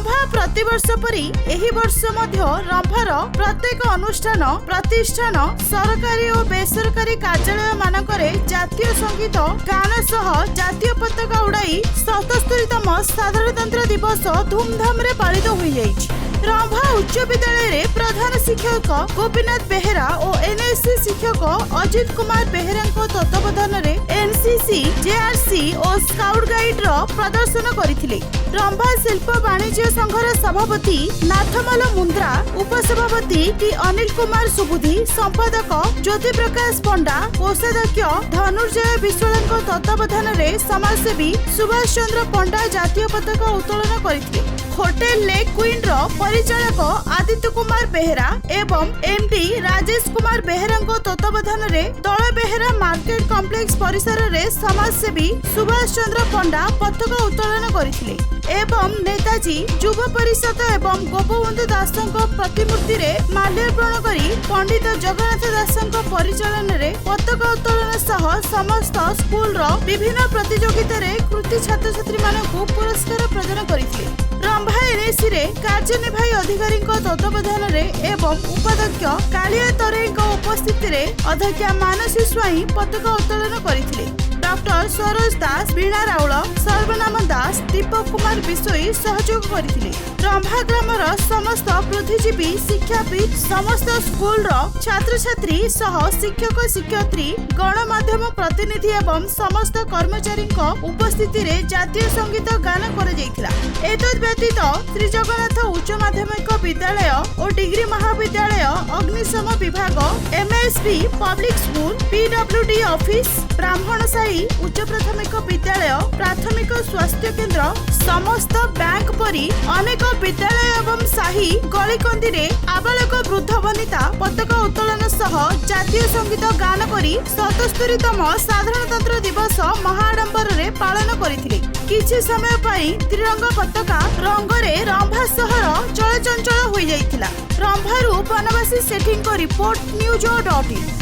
रंभा प्रतिवर्ष परी एही वर्ष मध्य रंभार प्रत्येक अनुष्ठान प्रतिष्ठान सरकारी और बेसरकारी कार्यालय मानकरे जातीय संगीत गान सह जातीय पताका उड़ाई 77तम साधारणतंत्र दिवस धूमधाम रे पालित होई जाइछि। रंभा उच्च विद्यालय रे प्रधान शिक्षक गोपीनाथ बेहेरा और एनएससी शिक्षक अजित कुमार बेहेरा तत्वावधान रे एनसीसी जेआरसी और स्काउट गाइड रो प्रदर्शन करथिले। रंभा शिल्प वाणिज्य संघर सभापति नाथमल मुंद्रा, उपसभापति टी अनिल कुमार सुबुधी, संपादक ज्योति प्रकाश पंडा, कोषाध्यक्ष धनुर्जय विश्वाल तत्वावधान रे समाजसेवी सुभाष चंद्र पंडा जातीय पताका उत्तोलन करथिले। होटेल लेक क्वीन रो परिचालक आदित्य कुमार बेहेरा एवं एमडी राजेश कुमार बेहेरा तत्वावधान रे दल बेहेरा मार्केट कॉम्प्लेक्स परिसर रे समाजसेवी सुभाष चंद्र पंडा पताका उत्तोलन करथिले एवं नेताजी युव परिषद एवं गोपबंधु दासଙ୍କ प्रतिमूर्ति रे माल्यार्पण करी पंडित जगन्नाथ दासଙ୍କ परिचालन रे पताका उत्तोलन सह समस्त स्कूल रो विभिन्न प्रतियोगिता रे कृति छात्र छात्री मानकु पुरस्कार प्रदान करथिले। रंभा एनएससी रे कार्यनिर्वाही अधिकारी तत्वावधान रे एवं उपाध्यक्ष कालिया तरे उपस्थिति रे अध्यक्ष मानसी स्वाई पताका उत्तोलन करथिले। डॉक्टर सरोज दास, वीणा राउल, सर्वनाम दास, दीपक कुमार बिशोई सहयोग करथिले। रंभा ग्रामर समस्त बुद्धिजीवी शिक्षाविद समस्त स्कूल छात्र छात्री सह शिक्षक शिक्षयित्री गणमाध्यम प्रतिनिधि एवं समस्त कर्मचारी उपस्थिति रे जातीय संगीत गान कर जायतिला। एतद व्यतीत श्री जगन्नाथ उच्च माध्यमिक विद्यालय और डिग्री महाविद्यालय अग्निशम विभाग MSP public school PWD office ब्राह्मण साही उच्च प्राथमिक विद्यालय प्राथमिक स्वास्थ्य केंद्र समस्त बैंक परी अनेक विद्यालय एवं साही गलीकंदी रे आबालक वृद्ध वनिता पताका उत्तोलन सह जातीय संगीत गान करी 77तम साधारणतंत्र दिवस महाआडंबर रे पालन करथिले। किछि समय पई त्रिरंगा पताका रंगरे रंभा सहर चलचंचल होई जाइतिला। रंभारू बनवासी सेठिंग रिपोर्ट न्यूज.in।